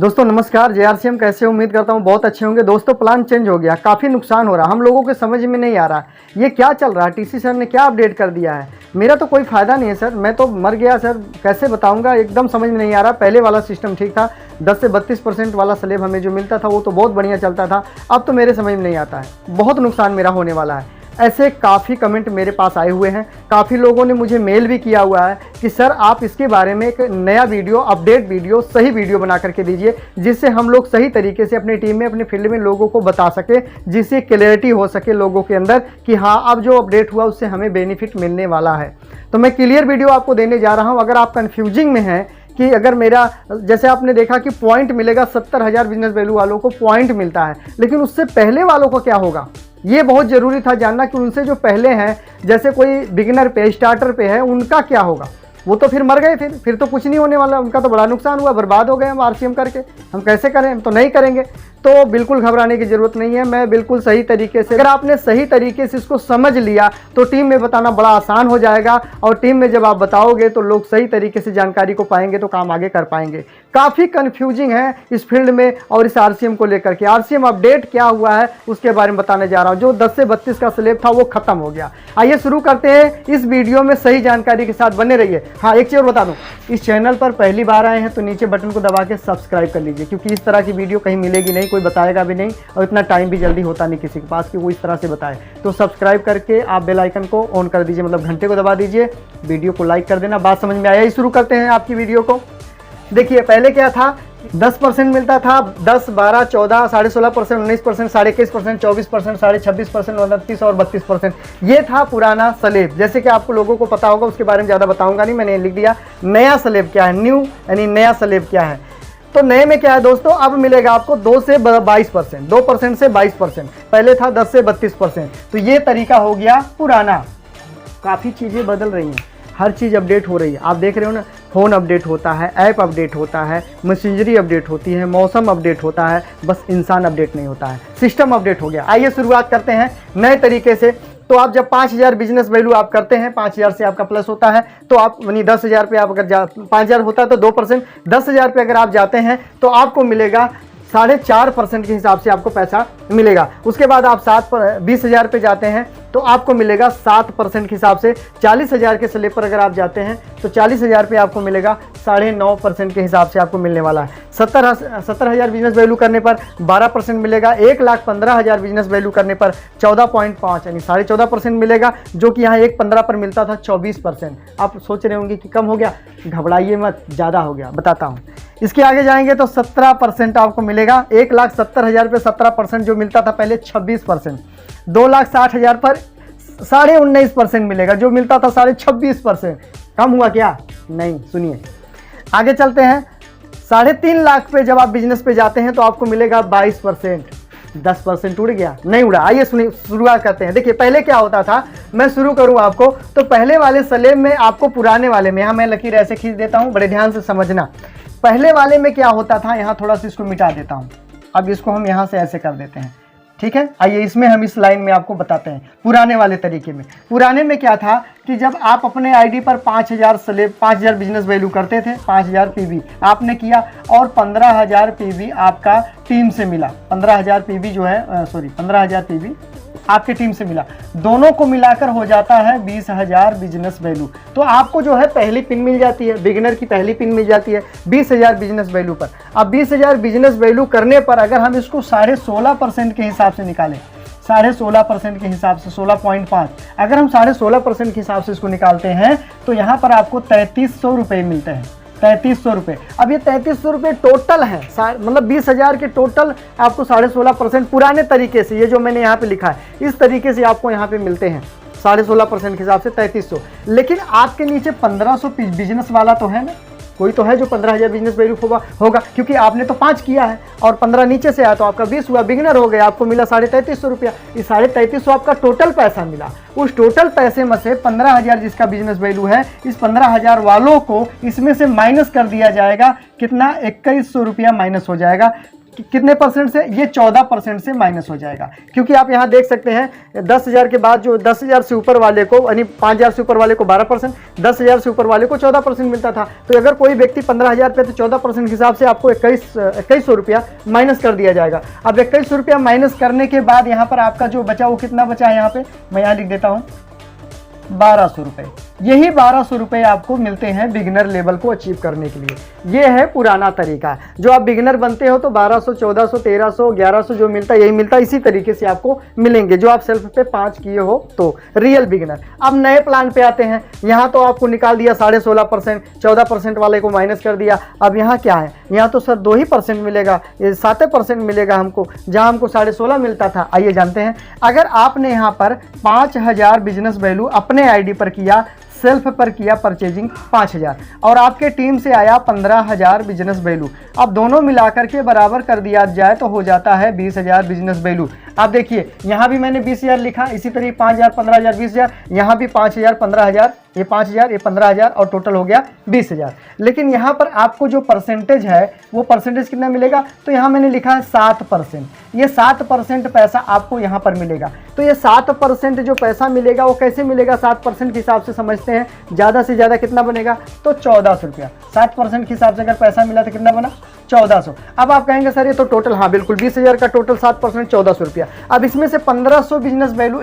दोस्तों नमस्कार। जेआरसीएम कैसे हो? उम्मीद करता हूँ बहुत अच्छे होंगे। दोस्तों प्लान चेंज हो गया, काफ़ी नुकसान हो रहा, हम लोगों के समझ में नहीं आ रहा ये क्या चल रहा है। टीसी सर ने क्या अपडेट कर दिया है? मेरा तो कोई फ़ायदा नहीं है सर, मैं तो मर गया सर, कैसे बताऊंगा, एकदम समझ में नहीं आ रहा। पहले वाला सिस्टम ठीक था, 10 से 32% वाला स्लेब हमें जो मिलता था वो तो बहुत बढ़िया चलता था। अब तो मेरे समझ में नहीं आता है, बहुत नुकसान मेरा होने वाला है। ऐसे काफ़ी कमेंट मेरे पास आए हुए हैं, काफ़ी लोगों ने मुझे मेल भी किया हुआ है कि सर आप इसके बारे में एक नया वीडियो, अपडेट वीडियो, सही वीडियो बना करके दीजिए, जिससे हम लोग सही तरीके से अपनी टीम में, अपने फील्ड में लोगों को बता सके, जिससे क्लैरिटी हो सके लोगों के अंदर कि हाँ अब जो अपडेट हुआ उससे हमें बेनिफिट मिलने वाला है। तो मैं क्लियर वीडियो आपको देने जा रहा हूँ। अगर आप कन्फ्यूजिंग में हैं कि अगर मेरा, जैसे आपने देखा कि पॉइंट मिलेगा, 70,000 बिजनेस वैल्यू वालों को पॉइंट मिलता है, लेकिन उससे पहले वालों को क्या होगा, ये बहुत ज़रूरी था जानना कि उनसे जो पहले हैं, जैसे कोई बिगिनर पे, स्टार्टर पे है, उनका क्या होगा। वो तो फिर मर गए, फिर तो कुछ नहीं होने वाला, उनका तो बड़ा नुकसान हुआ, बर्बाद हो गए हम आरसीएम करके। हम कैसे करें? हम तो नहीं करेंगे। तो बिल्कुल घबराने की ज़रूरत नहीं है। मैं बिल्कुल सही तरीके से, अगर आपने सही तरीके से इसको समझ लिया तो टीम में बताना बड़ा आसान हो जाएगा, और टीम में जब आप बताओगे तो लोग सही तरीके से जानकारी को पाएंगे तो काम आगे कर पाएंगे। काफ़ी कन्फ्यूजिंग है इस फील्ड में और इस आरसीएम को लेकर के। आरसीएम अपडेट क्या हुआ है उसके बारे में बताने जा रहा हूँ। जो 10 से 32 का स्लेब था वो खत्म हो गया। आइए शुरू करते हैं। इस वीडियो में सही जानकारी के साथ बने रहिए। हाँ, एक चीज़ और बता दूँ, इस चैनल पर पहली बार आए हैं तो नीचे बटन को दबा के सब्सक्राइब कर लीजिए, क्योंकि इस तरह की वीडियो कहीं मिलेगी नहीं, कोई बताएगा भी नहीं, और इतना टाइम भी जल्दी होता नहीं किसी के पास कि वो इस तरह से बताए। तो सब्सक्राइब करके आप बेल आइकन को ऑन कर दीजिए, मतलब घंटे को दबा दीजिए, वीडियो को लाइक कर देना। बात समझ में आया? ही शुरू करते हैं आपकी वीडियो को। देखिए पहले क्या था, 10% मिलता था, 10, 12, 14, 16.5%, 19%, 21%, 24%, 26%, 29% और 32%, ये था पुराना स्लेब। जैसे कि आपको लोगों को पता होगा, उसके बारे में ज़्यादा बताऊंगा नहीं, मैंने लिख दिया। नया स्लेब क्या है, न्यू यानी नया स्लेब क्या है। तो नए में क्या है दोस्तों, अब मिलेगा आपको 2 से 22%, 2% से 22%। पहले था 10 से 32%। तो ये तरीका हो गया पुराना। काफ़ी चीज़ें बदल रही हैं, हर चीज़ अपडेट हो रही है। आप देख रहे हो ना, फ़ोन अपडेट होता है, ऐप अपडेट होता है, मशीनरी अपडेट होती है, मौसम अपडेट होता है, बस इंसान अपडेट नहीं होता है, सिस्टम अपडेट हो गया। आइए शुरुआत करते हैं नए तरीके से। तो आप जब 5,000 बिजनेस वैल्यू आप करते हैं, 5,000 से आपका प्लस होता है, तो आप यानी 10,000 पे आप अगर 5,000 होता है तो 2%, 10,000 पे अगर आप जाते हैं तो आपको मिलेगा 4.5% के हिसाब से आपको पैसा मिलेगा। उसके बाद आप 20,000 पे जाते हैं तो आपको मिलेगा 7% के हिसाब से। 40,000 के स्लेब पर अगर आप जाते हैं तो 40,000 पे आपको मिलेगा 9.5% के हिसाब से आपको मिलने वाला है। 70,000 बिजनेस वैल्यू करने पर 12% मिलेगा। 1,15,000 बिजनेस वैल्यू करने पर 14.5 यानी 14.5% मिलेगा, जो कि यहाँ 1,15 पर मिलता था 24%। आप सोच रहे होंगे कि कम हो गया, घबराइए मत, ज़्यादा हो गया, बताता हूँ। इसके आगे जाएंगे तो 17% आपको मिलेगा। 1,70,000 पे 17% जो मिलता था पहले 26%। 2,60,000 पर 19.5% मिलेगा, जो मिलता था 26.5%। कम हुआ क्या? नहीं, सुनिए आगे चलते हैं। 3.5 लाख पे जब आप बिजनेस पे जाते हैं तो आपको मिलेगा 22%। 10% उड़ गया? नहीं उड़ा। आइए सुनिए, शुरुआत करते हैं। देखिए पहले क्या होता था, मैं शुरू करूं आपको तो पहले वाले स्लेब में आपको, पुराने वाले में, यहाँ मैं लकीर ऐसे खींच देता हूँ, बड़े ध्यान से समझना। पहले वाले में क्या होता था, यहाँ थोड़ा सा इसको मिटा देता हूँ, अब इसको हम यहाँ से ऐसे कर देते हैं, ठीक है। आइए इसमें हम इस लाइन में आपको बताते हैं पुराने वाले तरीके में। पुराने में क्या था कि जब आप अपने आईडी पर 5,000 स्लेब, 5,000 बिजनेस वैल्यू करते थे, 5,000 पीवी आपने किया, और 15,000 पीवी आपका टीम से मिला। 15,000 पीवी जो है, 15,000 पीवी आपके टीम से मिला, दोनों को मिलाकर हो जाता है 20,000 बिजनेस वैल्यू। तो आपको जो है पहली पिन मिल जाती है, बिगिनर की पहली पिन मिल जाती है 20,000 बिजनेस वैल्यू पर। अब 20,000 बिजनेस वैल्यू करने पर अगर हम इसको 16.5% के हिसाब से निकालें, 16.5% के हिसाब से 16.5, अगर हम 16.5% के हिसाब से इसको निकालते हैं तो यहाँ पर आपको 3,300 रुपये मिलते हैं। 3,300 रुपये। अब ये 3,300 रुपये टोटल है, मतलब 20,000 के टोटल आपको 16.5% पुराने तरीके से, ये जो मैंने यहाँ पे लिखा है इस तरीके से आपको यहाँ पे मिलते हैं 16.5% के हिसाब से 3,300। लेकिन आपके नीचे 1,500 बिजनेस वाला तो है ना, कोई तो है जो 15,000 बिजनेस वैल्यू होगा, क्योंकि आपने तो 5 किया है और 15 नीचे से आया तो आपका 20 हुआ, बिगिनर हो गया, आपको मिला 3,300 रुपया। ये 3,300 आपका टोटल पैसा मिला। उस टोटल पैसे में से 15,000 जिसका बिजनेस वैल्यू है, इस 15,000 वालों को इसमें से माइनस कर दिया जाएगा। कितना? 2,100 रुपया माइनस हो जाएगा। कितने परसेंट से, ये 14% से माइनस हो जाएगा। क्योंकि आप यहाँ देख सकते हैं 10,000 के बाद जो 10,000 से ऊपर वाले को, यानी 5,000 से ऊपर वाले को 12%, 10,000 से ऊपर वाले को 14% मिलता था। तो अगर कोई व्यक्ति 15,000 पे, तो 14% के हिसाब से आपको 2100 रुपया माइनस कर दिया जाएगा। अब 2100 रुपया माइनस करने के बाद यहाँ पर आपका जो बचा वो कितना बचा है, यहाँ पे मैं यहाँ लिख देता हूँ 1200 रुपये। यही 1200 रुपये आपको मिलते हैं बिगिनर लेवल को अचीव करने के लिए। ये है पुराना तरीका। जो आप बिगिनर बनते हो तो 1200, 1400, 1300, 1100 जो मिलता है यही मिलता है। इसी तरीके से आपको मिलेंगे जो आप सेल्फ पे 5 किए हो तो रियल बिगिनर। अब नए प्लान पे आते हैं। यहाँ तो आपको निकाल दिया 16.5%, 14% वाले को माइनस कर दिया। अब यहाँ क्या है, यहाँ तो सर 2% मिलेगा, ये 7% मिलेगा हमको, जहाँ हमको 16.5 मिलता था। आइए जानते हैं, अगर आपने यहाँ पर 5000 बिजनेस वैल्यू अपने आईडी पर किया, सेल्फ पर किया परचेजिंग 5000, और आपके टीम से आया 15,000 बिजनेस वैल्यू, अब दोनों मिलाकर के बराबर कर दिया जाए तो हो जाता है 20,000 बिजनेस वैल्यू। आप देखिए यहाँ भी मैंने 20,000 लिखा, इसी तरह 5,000, 15,000, 20,000, यहाँ भी 5,000, 15,000, ये 5,000, ये 15,000 और टोटल हो गया 20,000। लेकिन यहाँ पर आपको जो परसेंटेज है वो परसेंटेज कितना मिलेगा, तो यहाँ मैंने लिखा है 7%। ये 7% पैसा आपको यहाँ पर मिलेगा। तो ये 7% जो पैसा मिलेगा वो कैसे मिलेगा, 7% के हिसाब से समझते हैं। ज़्यादा से ज़्यादा कितना बनेगा, तो 1400 रुपया। 7% के हिसाब से अगर पैसा मिला तो कितना बना, 1400। अब आप कहेंगे सर ये तो टोटल, हाँ बिल्कुल 20,000 का टोटल 7% 1400 रुपया। अब इसमें से 1500 बिजनेस वैल्यू,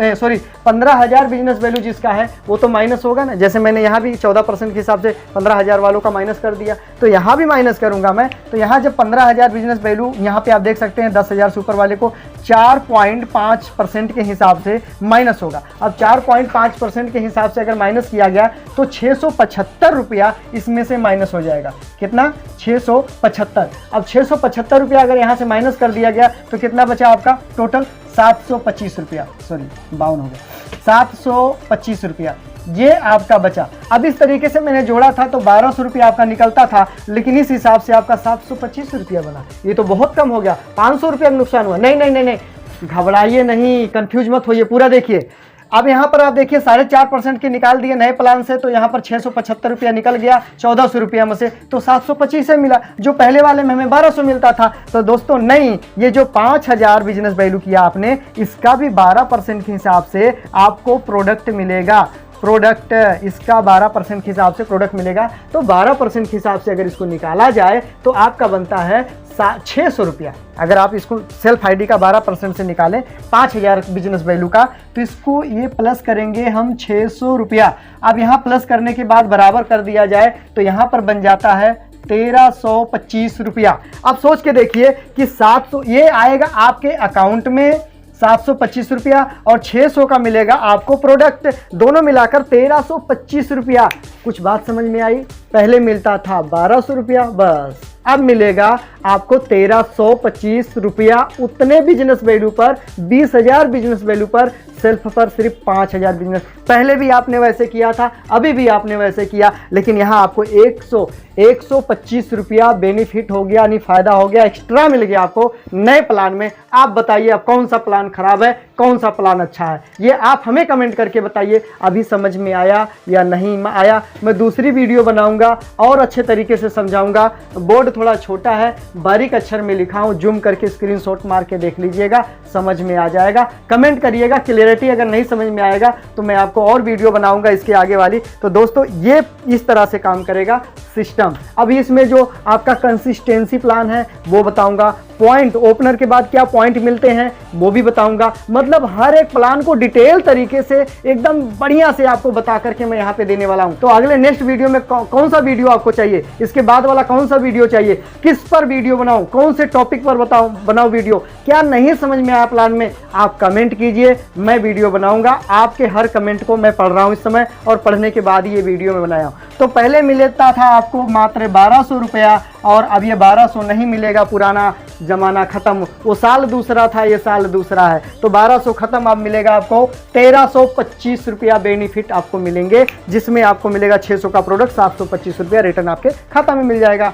15,000 बिजनेस वैल्यू जिसका है वो तो माइनस होगा ना। जैसे मैंने यहाँ भी 14% के हिसाब से 15,000 वालों का माइनस कर दिया, तो यहाँ भी माइनस करूँगा मैं। तो यहाँ जब 15,000 बिजनेस वैल्यू, यहाँ पे आप देख सकते हैं 10,000 से ऊपर वाले को 4.5% के हिसाब से माइनस होगा। अब 4.5% के हिसाब से अगर माइनस किया गया तो 675 रुपया इसमें से माइनस हो जाएगा। कितना, 675। अब 675 रुपया अगर यहाँ से माइनस कर दिया गया तो कितना बचा आपका टोटल, 725 रुपया, सॉरी 52 हो गया, 725 रुपया ये आपका बचा। अब इस तरीके से मैंने जोड़ा था तो 1200 रुपया आपका निकलता था, लेकिन इस हिसाब से आपका 725 रुपया बना। ये तो बहुत कम हो गया, 500 रुपया का नुकसान हुआ। नहीं नहीं नहीं नहीं, घबराइए नहीं, कंफ्यूज मत होइए, पूरा देखिए। अब यहाँ पर आप देखिए 4.5% के निकाल दिए नए प्लान से, तो यहाँ पर 675 रुपया निकल गया 1400 रुपया में से, तो 725 से मिला। जो पहले वाले में हमें 1200 मिलता था। तो दोस्तों नहीं, ये जो 5000 बिजनेस वैल्यू किया आपने, इसका भी 12% के हिसाब से आपको प्रोडक्ट मिलेगा। प्रोडक्ट इसका 12% के हिसाब से प्रोडक्ट मिलेगा। तो 12% के हिसाब से अगर इसको निकाला जाए तो आपका बनता है 600 रुपया। अगर आप इसको सेल्फ आईडी का 12% से निकालें 5000 बिजनेस वैल्यू का, तो इसको ये प्लस करेंगे हम 600 रुपया। अब यहाँ प्लस करने के बाद बराबर कर दिया जाए तो यहाँ पर बन जाता है 1325 रुपया। अब सोच के देखिए कि 700 ये आएगा आपके अकाउंट में, 725 रुपया, और 600 का मिलेगा आपको प्रोडक्ट, दोनों मिलाकर 1325 रुपया। कुछ बात समझ में आई? पहले मिलता था 1200 रुपया बस, अब मिलेगा आपको 1325 रुपया। उतने बिजनेस वैल्यू पर, 20,000 बिजनेस वैल्यू पर, सेल्फ पर सिर्फ 5,000 बिजनेस। पहले भी आपने वैसे किया था, अभी भी आपने वैसे किया, लेकिन यहाँ आपको 125 रुपया बेनिफिट हो गया, यानी फायदा हो गया, एक्स्ट्रा मिल गया आपको नए प्लान में। आप बताइए अब कौन सा प्लान खराब है, कौन सा प्लान अच्छा है, ये आप हमें कमेंट करके बताइए। अभी समझ में आया या नहीं आया, मैं दूसरी वीडियो बनाऊंगा और अच्छे तरीके से समझाऊंगा। बोर्ड थोड़ा छोटा है, बारीक अक्षर में लिखा हूं, जूम करके स्क्रीनशॉट मार के देख लीजिएगा, समझ में आ जाएगा। कमेंट करिएगा, क्लियरिटी अगर नहीं समझ में आएगा तो मैं आपको और वीडियो बनाऊंगा इसके आगे वाली। तो दोस्तों ये इस तरह से काम करेगा सिस्टम। अभी इसमें जो आपका कंसिस्टेंसी प्लान है वो बताऊंगा, पॉइंट ओपनर के बाद क्या पॉइंट मिलते हैं वो भी बताऊंगा। मतलब हर एक प्लान को डिटेल तरीके से एकदम बढ़िया से आपको बता करके मैं यहाँ पे देने वाला हूँ। तो अगले नेक्स्ट वीडियो में कौन सा वीडियो आपको चाहिए, इसके बाद वाला कौन सा वीडियो चाहिए, किस पर वीडियो बनाऊं, कौन से टॉपिक पर बनाऊं वीडियो, क्या नहीं समझ में आया प्लान में, आप कमेंट कीजिए, मैं वीडियो बनाऊंगा। आपके हर कमेंट को मैं पढ़ रहा हूँ इस समय, और पढ़ने के बाद ये वीडियो में बनाया हूँ। तो पहले मिलता था आपको मात्र 1200 रुपया, और अब ये 1200 नहीं मिलेगा, पुराना जमाना खत्म, वो साल दूसरा था, ये साल दूसरा है। तो 1200 खत्म, अब मिलेगा आपको 1325 रुपया बेनिफिट आपको मिलेंगे, जिसमें आपको मिलेगा 600 का प्रोडक्ट, 725 रुपया रिटर्न आपके खाता में मिल जाएगा।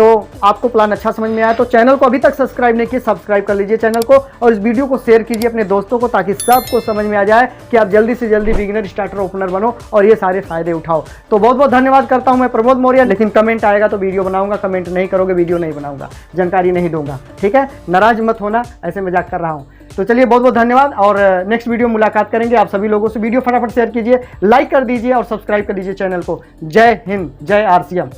तो आपको प्लान अच्छा समझ में आया तो चैनल को अभी तक सब्सक्राइब नहीं किया, सब्सक्राइब कर लीजिए चैनल को और इस वीडियो को शेयर कीजिए अपने दोस्तों को, ताकि सबको समझ में आ जाए कि आप जल्दी से जल्दी बिगिनर स्टार्टर ओपनर बनो और ये सारे फायदे उठाओ। तो बहुत बहुत धन्यवाद करता हूं मैं प्रमोद मौर्य। लेकिन कमेंट आएगा तो वीडियो बनाऊंगा, कमेंट नहीं करोगे वीडियो नहीं बनाऊंगा, जानकारी नहीं दूंगा, ठीक है? नाराज मत होना, ऐसे मजाक कर रहा हूं। तो चलिए बहुत बहुत धन्यवाद और नेक्स्ट वीडियो मुलाकात करेंगे आप सभी लोगों से। वीडियो फटाफट शेयर कीजिए, लाइक कर दीजिए और सब्सक्राइब कर दीजिए चैनल को। जय हिंद, जय आरसीएम।